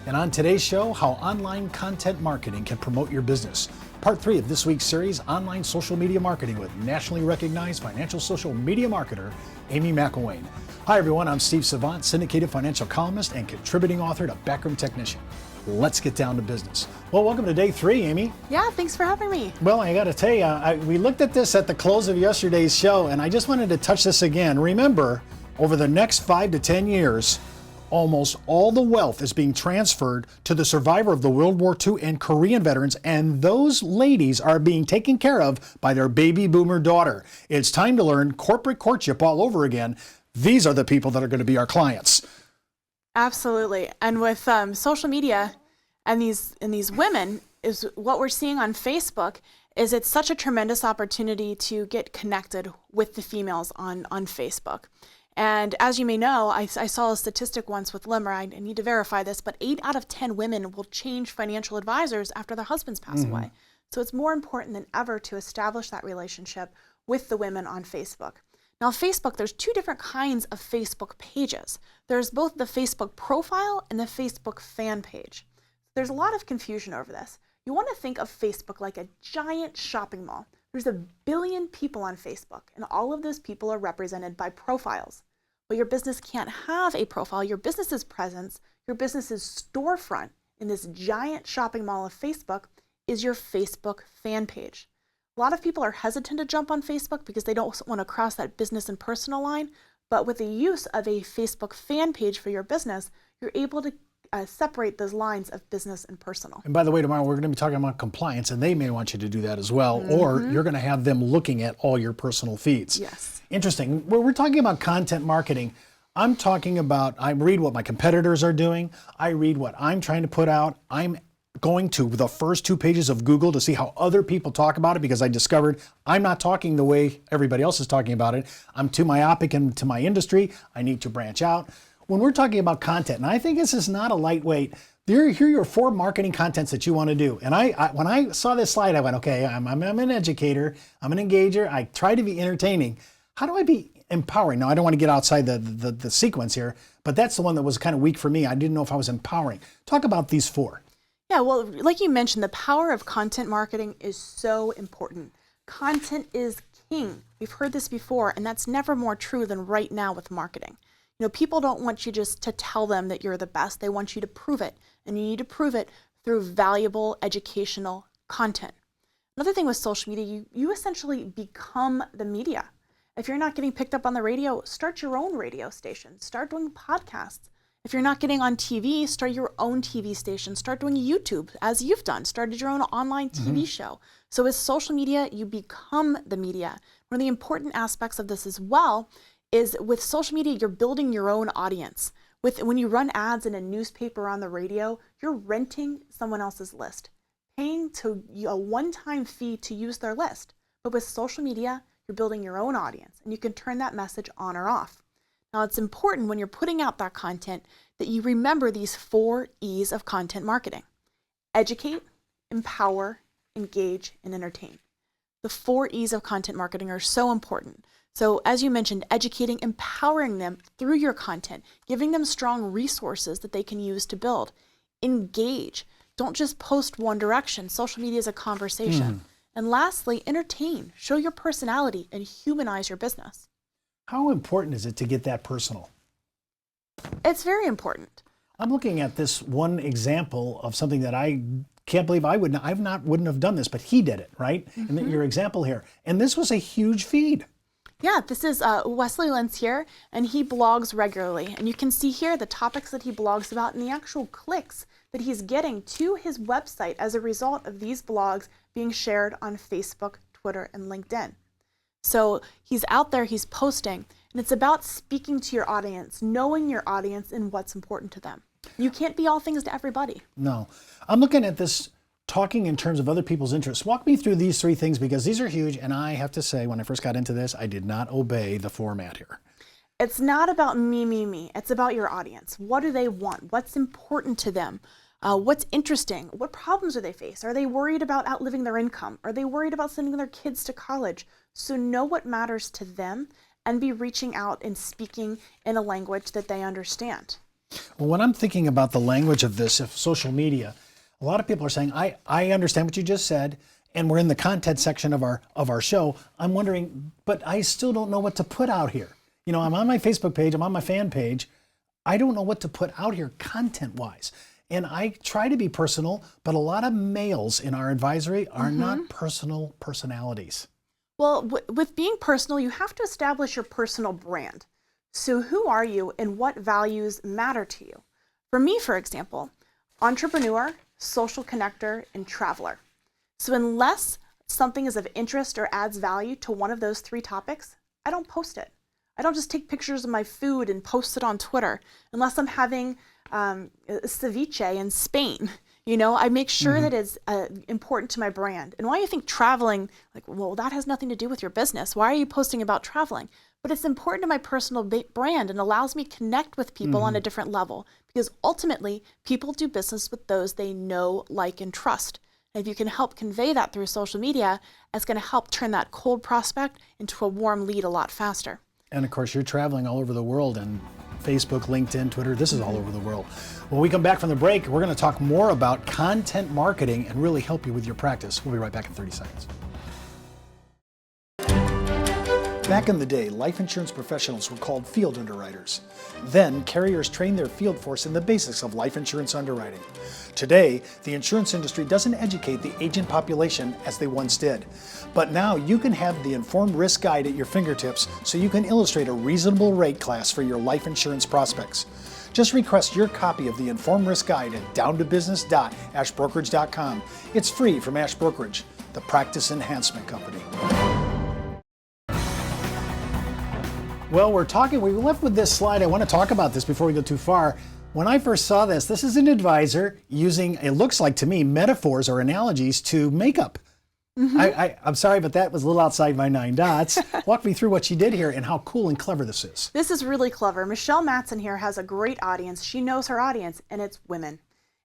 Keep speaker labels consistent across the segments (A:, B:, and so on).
A: And on today's show, how online content marketing can promote your business. Part 3 of this week's series, Online Social Media Marketing with nationally recognized financial social media marketer, Amy McElwain. Hi everyone, I'm Steve Savant, syndicated financial columnist and contributing author to Backroom Technician. Let's get down to business. Well, welcome to day 3, Amy.
B: Yeah, thanks for having me.
A: Well, I got to tell you, we looked at this at the close of yesterday's show, and I just wanted to touch this again. Remember, over the next 5 to 10 years, almost all the wealth is being transferred to the survivor of the World War II and Korean veterans, and those ladies are being taken care of by their baby boomer daughter. It's time to learn corporate courtship all over again. These are the people that are going to be our clients.
B: Absolutely. And with social media and these women, is what we're seeing on Facebook is it's such a tremendous opportunity to get connected with the females on Facebook. And as you may know, I saw a statistic once with Limmer, I need to verify this, but 8 out of 10 women will change financial advisors after their husbands pass away. So it's more important than ever to establish that relationship with the women on Facebook. Now, Facebook, there's 2 different kinds of Facebook pages. There's both the Facebook profile and the Facebook fan page. There's a lot of confusion over this. You want to think of Facebook like a giant shopping mall. There's 1 billion people on Facebook, and all of those people are represented by profiles. Well, your business can't have a profile. Your business's presence, your business's storefront in this giant shopping mall of Facebook is your Facebook fan page. A lot of people are hesitant to jump on Facebook because they don't want to cross that business and personal line. But with the use of a Facebook fan page for your business, you're able to separate those lines of business and personal.
A: And by the way, tomorrow we're going to be talking about compliance, and they may want you to do that as well, or you're going to have them looking at all your personal feeds.
B: Yes.
A: Interesting. When we're talking about content marketing, I'm talking about, I read what my competitors are doing. I read what I'm trying to put out. I'm going to the first 2 pages of Google to see how other people talk about it, because I discovered I'm not talking the way everybody else is talking about it. I'm too myopic into my industry. I need to branch out. When we're talking about content, and I think this is not a lightweight, here are your 4 marketing contents that you want to do. And when I saw this slide, I went, okay, I'm an educator, I'm an engager, I try to be entertaining. How do I be empowering? Now, I don't want to get outside the sequence here, but that's the one that was kind of weak for me. I didn't know if I was empowering. Talk about these 4.
B: Yeah, well, like you mentioned, the power of content marketing is so important. Content is king. We've heard this before, and that's never more true than right now with marketing. You know, people don't want you just to tell them that you're the best. They want you to prove it, and you need to prove it through valuable educational content. Another thing with social media, you essentially become the media. If you're not getting picked up on the radio, start your own radio station. Start doing podcasts. If you're not getting on TV, start your own TV station. Start doing YouTube, as you've done. Started your own online TV show. So with social media, you become the media. One of the important aspects of this as well is with social media, you're building your own audience. When you run ads in a newspaper or on the radio, you're renting someone else's list, paying a one-time fee to use their list. But with social media, you're building your own audience, and you can turn that message on or off. Now, it's important when you're putting out that content that you remember these 4 E's of content marketing: educate, empower, engage, and entertain. The 4 E's of content marketing are so important. So as you mentioned, educating, empowering them through your content, giving them strong resources that they can use to build. Engage. Don't just post one direction. Social media is a conversation. And lastly, entertain. Show your personality and humanize your business.
A: How important is it to get that personal?
B: It's very important.
A: I'm looking at this one example of something that I can't believe wouldn't have done this, but he did it, right? And your example here. And this was a huge feed.
B: Yeah, this is Wesley Lentz here, and he blogs regularly. And you can see here the topics that he blogs about and the actual clicks that he's getting to his website as a result of these blogs being shared on Facebook, Twitter, and LinkedIn. So he's out there, he's posting, and it's about speaking to your audience, knowing your audience and what's important to them. You can't be all things to everybody.
A: No. I'm looking at this talking in terms of other people's interests. Walk me through these 3 things, because these are huge, and I have to say, when I first got into this, I did not obey the format here.
B: It's not about me. It's about your audience. What do they want? What's important to them? What's interesting? What problems do they face? Are they worried about outliving their income? Are they worried about sending their kids to college? So know what matters to them and be reaching out and speaking in a language that they understand.
A: Well, when I'm thinking about the language of this, of social media, a lot of people are saying, I understand what you just said, and we're in the content section of our show. I'm wondering, but I still don't know what to put out here. You know, I'm on my Facebook page, I'm on my fan page. I don't know what to put out here content-wise. And I try to be personal, but a lot of males in our advisory are not personal personalities.
B: Well, with being personal, you have to establish your personal brand. So who are you and what values matter to you? For me, for example, entrepreneur, social connector, and traveler. So unless something is of interest or adds value to one of those three topics, I don't post it. I don't just take pictures of my food and post it on Twitter unless I'm having ceviche in Spain. You know, I make sure that it's important to my brand. And why you think traveling, like, well, that has nothing to do with your business. Why are you posting about traveling? But it's important to my personal brand and allows me to connect with people on a different level, because ultimately people do business with those they know, like, and trust. And if you can help convey that through social media, it's going to help turn that cold prospect into a warm lead a lot faster.
A: And of course, you're traveling all over the world, and Facebook, LinkedIn, Twitter, this is all over the world. When we come back from the break, we're going to talk more about content marketing and really help you with your practice. We'll be right back in 30 seconds. Back in the day, life insurance professionals were called field underwriters. Then, carriers trained their field force in the basics of life insurance underwriting. Today, the insurance industry doesn't educate the agent population as they once did. But now you can have the Informed Risk Guide at your fingertips so you can illustrate a reasonable rate class for your life insurance prospects. Just request your copy of the Informed Risk Guide at downtobusiness.ashbrokerage.com. It's free from Ash Brokerage, the practice enhancement company. Well, we left with this slide. I want to talk about this before we go too far. When I first saw this is an advisor using, it looks like to me, metaphors or analogies to makeup. I'm sorry, but that was a little outside my 9 dots. Walk me through what she did here and how cool and clever this is.
B: This is really clever. Michelle Matson here has a great audience. She knows her audience, and it's women.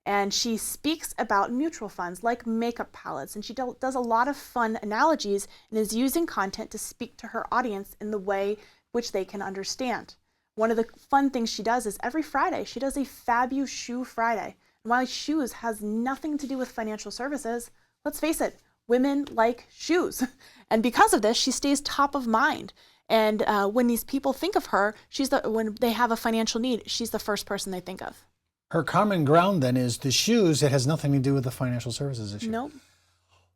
B: And she speaks about mutual funds like makeup palettes, and she does a lot of fun analogies and is using content to speak to her audience in the way which they can understand. One of the fun things she does is every Friday, she does a Fabu Shoe Friday. And while shoes has nothing to do with financial services, let's face it, women like shoes. And because of this, she stays top of mind. And when these people think of her, when they have a financial need, she's the first person they think of.
A: Her common ground then is the shoes. It has nothing to do with the financial services issue.
B: Nope.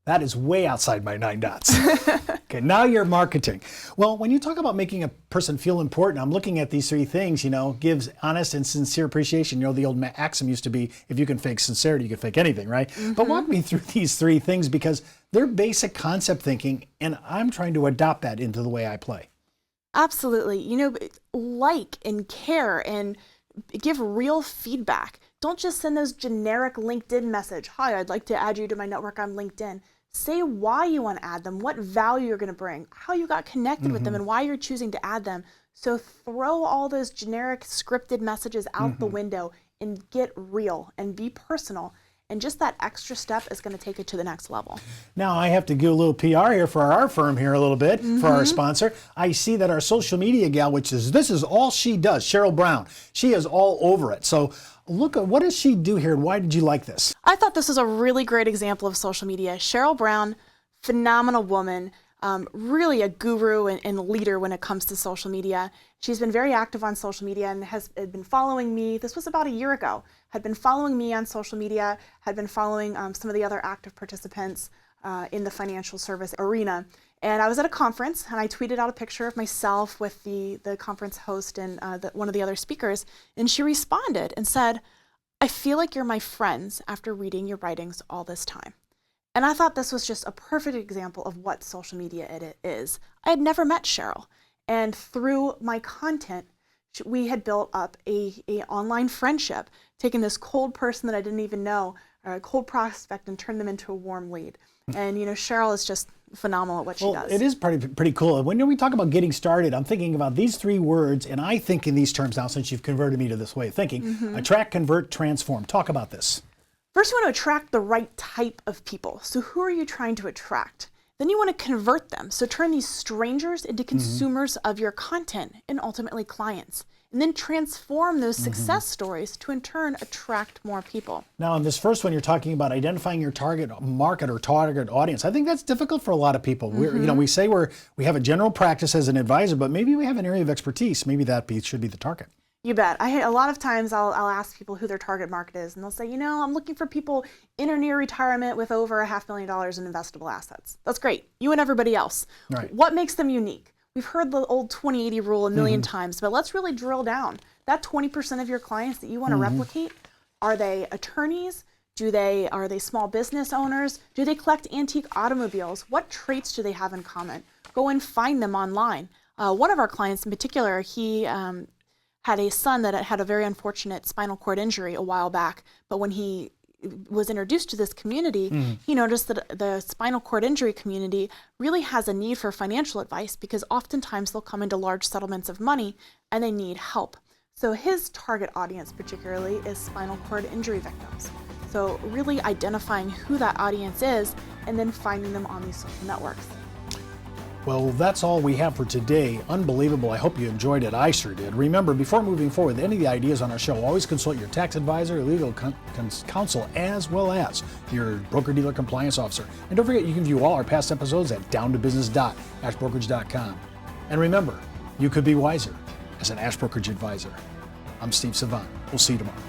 A: That is way outside my 9 dots. Okay, now you're marketing. Well, when you talk about making a person feel important, I'm looking at these 3 things, gives honest and sincere appreciation. The old axiom used to be, if you can fake sincerity, you can fake anything, right? But walk me through these 3 things, because they're basic concept thinking, and I'm trying to adopt that into the way I play.
B: Absolutely. Like and care and give real feedback. Don't just send those generic LinkedIn message. Hi, I'd like to add you to my network on LinkedIn. Say why you want to add them, what value you're going to bring, how you got connected with them, and why you're choosing to add them. So throw all those generic scripted messages out the window and get real and be personal. And just that extra step is going to take it to the next level.
A: Now I have to do a little PR here for our firm here a little bit, for our sponsor. I see that our social media gal, this is all she does, Cheryl Brown, she is all over it. So look at, what does she do here, and why did you like this?
B: I thought this was a really great example of social media. Cheryl Brown, phenomenal woman, really a guru and leader when it comes to social media. She's been very active on social media and has been following me. This was about a year ago. Had been following me on social media, had been following some of the other active participants in the financial service arena. And I was at a conference, and I tweeted out a picture of myself with the conference host and one of the other speakers, and she responded and said, "I feel like you're my friends after reading your writings all this time." And I thought this was just a perfect example of what social media it is. I had never met Cheryl, and through my content, we had built up a online friendship, taking this cold person that I didn't even know, or a cold prospect, and turned them into a warm lead. And Cheryl is just phenomenal at what she does.
A: It is pretty cool. When we talk about getting started, I'm thinking about these 3 words, and I think in these terms now, since you've converted me to this way of thinking. Attract, convert, transform. Talk about this.
B: First, you want to attract the right type of people. So who are you trying to attract? Then you want to convert them. So turn these strangers into consumers of your content and ultimately clients. and then transform those success stories to in turn attract more people.
A: Now, in this first one, you're talking about identifying your target market or target audience. I think that's difficult for a lot of people. We say we have a general practice as an advisor, but maybe we have an area of expertise. Maybe that should be the target.
B: You bet. A lot of times I'll ask people who their target market is, and they'll say, I'm looking for people in or near retirement with over $500,000 in investable assets. That's great. You and everybody else.
A: Right.
B: What makes them unique? We've heard the old 20/80 rule a million times, but let's really drill down. That 20% of your clients that you want to replicate, are they attorneys? Are they small business owners? Do they collect antique automobiles? What traits do they have in common? Go and find them online. One of our clients in particular, he had a son that had a very unfortunate spinal cord injury a while back, but when he was introduced to this community, he noticed that the spinal cord injury community really has a need for financial advice because oftentimes they'll come into large settlements of money and they need help. So his target audience particularly is spinal cord injury victims. So really identifying who that audience is and then finding them on these social networks.
A: Well, that's all we have for today. Unbelievable. I hope you enjoyed it. I sure did. Remember, before moving forward with any of the ideas on our show, always consult your tax advisor, legal counsel, as well as your broker-dealer compliance officer. And don't forget, you can view all our past episodes at downtobusiness.ashbrokerage.com. And remember, you could be wiser as an Ash Brokerage advisor. I'm Steve Savant. We'll see you tomorrow.